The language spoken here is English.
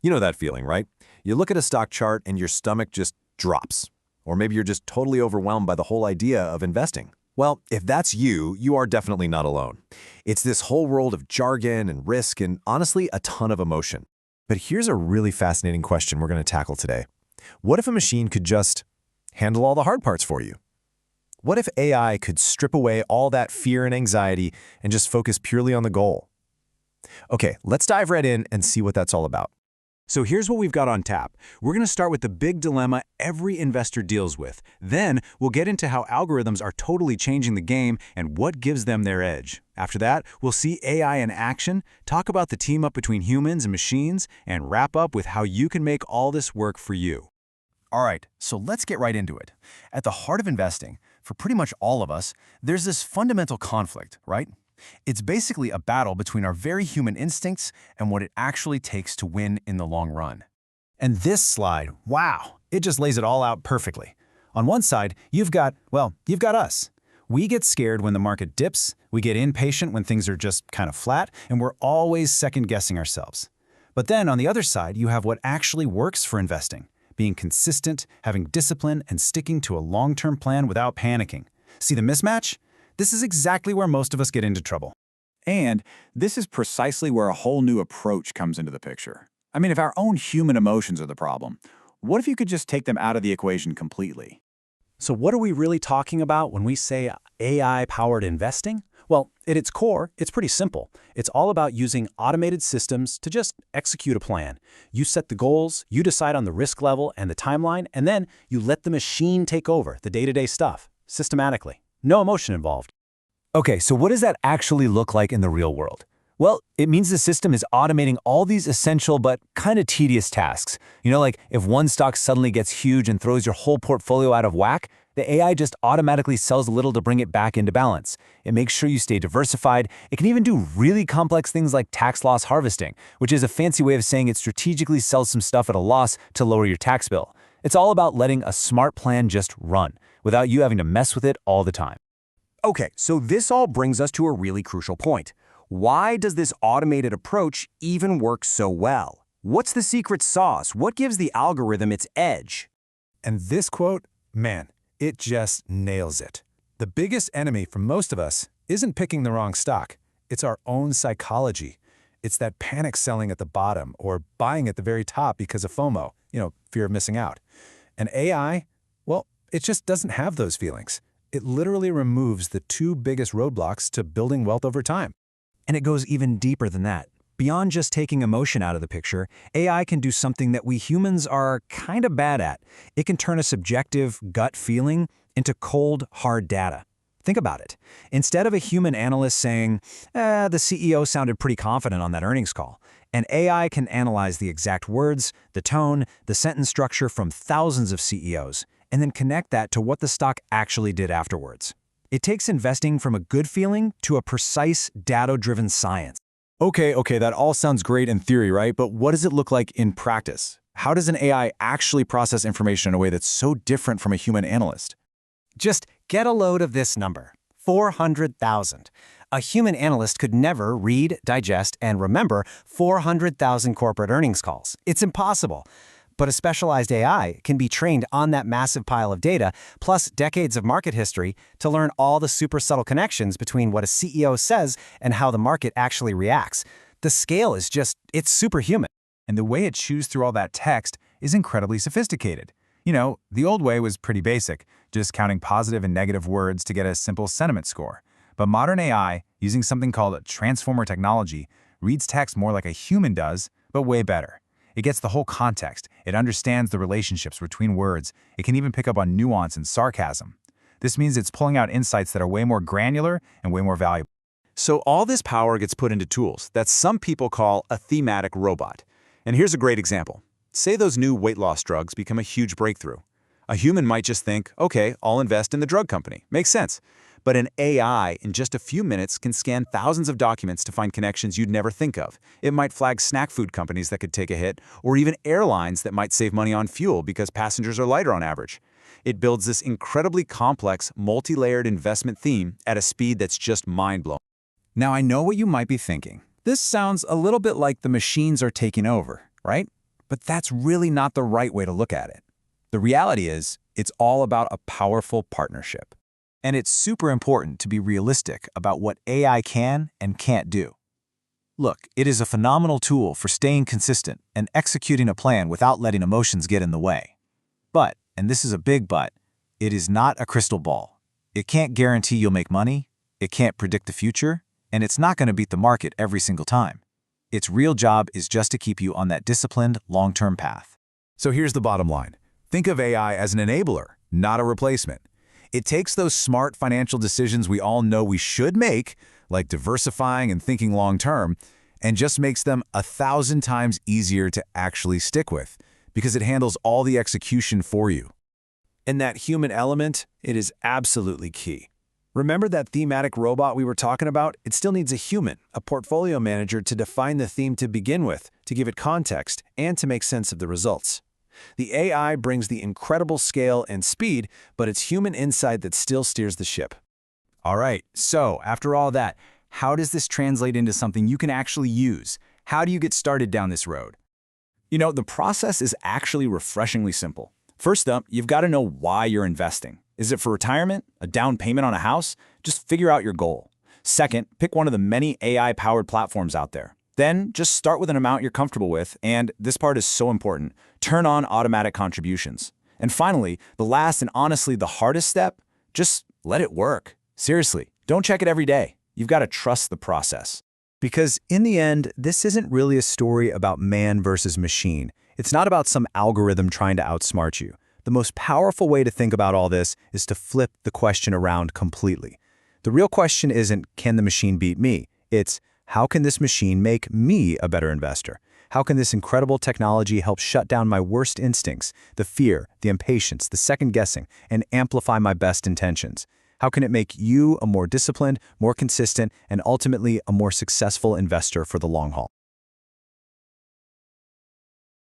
You know that feeling, right? You look at a stock chart and your stomach just drops. Or maybe you're just totally overwhelmed by the whole idea of investing. Well, if that's you, you are definitely not alone. It's this whole world of jargon and risk and, honestly, a ton of emotion. But here's a really fascinating question we're going to tackle today. What if a machine could just handle all the hard parts for you? What if AI could strip away all that fear and anxiety and just focus purely on the goal? Okay, let's dive right in and see what that's all about. So here's what we've got on tap. We're going to start with the big dilemma every investor deals with. Then we'll get into how algorithms are totally changing the game and what gives them their edge. After that, we'll see AI in action, talk about the team up between humans and machines, and wrap up with how you can make all this work for you. All right, so let's get right into it. At the heart of investing, for pretty much all of us, there's this fundamental conflict, right? It's basically a battle between our very human instincts and what it actually takes to win in the long run. And this slide, wow, it just lays it all out perfectly. On one side, you've got us. We get scared when the market dips, we get impatient when things are just kind of flat, and we're always second-guessing ourselves. But then on the other side, you have what actually works for investing. Being consistent, having discipline, and sticking to a long-term plan without panicking. See the mismatch? This is exactly where most of us get into trouble. And this is precisely where a whole new approach comes into the picture. I mean, if our own human emotions are the problem, what if you could just take them out of the equation completely? So what are we really talking about when we say AI-powered investing? Well, at its core, it's pretty simple. It's all about using automated systems to just execute a plan. You set the goals, you decide on the risk level and the timeline, and then you let the machine take over the day-to-day stuff, systematically. No emotion involved. Okay, so what does that actually look like in the real world? Well, it means the system is automating all these essential but kind of tedious tasks. You know, like if one stock suddenly gets huge and throws your whole portfolio out of whack, the AI just automatically sells a little to bring it back into balance. It makes sure you stay diversified. It can even do really complex things like tax loss harvesting, which is a fancy way of saying it strategically sells some stuff at a loss to lower your tax bill. It's all about letting a smart plan just run, without you having to mess with it all the time. Okay, so this all brings us to a really crucial point. Why does this automated approach even work so well? What's the secret sauce? What gives the algorithm its edge? And this quote, man, it just nails it. The biggest enemy for most of us isn't picking the wrong stock. It's our own psychology. It's that panic selling at the bottom or buying at the very top because of FOMO, fear of missing out. And AI, well, it just doesn't have those feelings. It literally removes the two biggest roadblocks to building wealth over time. And it goes even deeper than that. Beyond just taking emotion out of the picture, AI can do something that we humans are kind of bad at. It can turn a subjective gut feeling into cold, hard data. Think about it. Instead of a human analyst saying, the CEO sounded pretty confident on that earnings call, an AI can analyze the exact words, the tone, the sentence structure from thousands of CEOs, and then connect that to what the stock actually did afterwards. It takes investing from a good feeling to a precise, data-driven science. Okay, that all sounds great in theory, right? But what does it look like in practice? How does an AI actually process information in a way that's so different from a human analyst? Just get a load of this number, 400,000. A human analyst could never read, digest, and remember 400,000 corporate earnings calls. It's impossible. But a specialized AI can be trained on that massive pile of data, plus decades of market history, to learn all the super subtle connections between what a CEO says and how the market actually reacts. The scale is it's superhuman. And the way it chews through all that text is incredibly sophisticated. The old way was pretty basic, just counting positive and negative words to get a simple sentiment score. But modern AI, using something called transformer technology, reads text more like a human does, but way better. It gets the whole context. It understands the relationships between words. It can even pick up on nuance and sarcasm. This means it's pulling out insights that are way more granular and way more valuable. So all this power gets put into tools that some people call a thematic robot. And here's a great example. Say those new weight loss drugs become a huge breakthrough. A human might just think, okay, I'll invest in the drug company. Makes sense. But an AI, in just a few minutes, can scan thousands of documents to find connections you'd never think of. It might flag snack food companies that could take a hit, or even airlines that might save money on fuel because passengers are lighter on average. It builds this incredibly complex, multi-layered investment theme at a speed that's just mind-blowing. Now, I know what you might be thinking. This sounds a little bit like the machines are taking over, right? But that's really not the right way to look at it. The reality is, it's all about a powerful partnership. And it's super important to be realistic about what AI can and can't do. Look, it is a phenomenal tool for staying consistent and executing a plan without letting emotions get in the way. But, and this is a big but, it is not a crystal ball. It can't guarantee you'll make money, it can't predict the future, and it's not going to beat the market every single time. Its real job is just to keep you on that disciplined, long-term path. So here's the bottom line. Think of AI as an enabler, not a replacement. It takes those smart financial decisions we all know we should make, like diversifying and thinking long-term, and just makes them 1,000 times easier to actually stick with, because it handles all the execution for you. And that human element, it is absolutely key. Remember that thematic robot we were talking about? It still needs a human, a portfolio manager to define the theme to begin with, to give it context, and to make sense of the results. The AI brings the incredible scale and speed, but it's human insight that still steers the ship. All right, so after all that, how does this translate into something you can actually use? How do you get started down this road? You know, the process is actually refreshingly simple. First up, you've got to know why you're investing. Is it for retirement? A down payment on a house? Just figure out your goal. Second, pick one of the many AI-powered platforms out there. Then, just start with an amount you're comfortable with, and this part is so important, turn on automatic contributions. And finally, the last and honestly the hardest step, just let it work. Seriously, don't check it every day. You've got to trust the process. Because in the end, this isn't really a story about man versus machine. It's not about some algorithm trying to outsmart you. The most powerful way to think about all this is to flip the question around completely. The real question isn't, can the machine beat me? It's, how can this machine make me a better investor? How can this incredible technology help shut down my worst instincts, the fear, the impatience, the second guessing, and amplify my best intentions? How can it make you a more disciplined, more consistent, and ultimately a more successful investor for the long haul?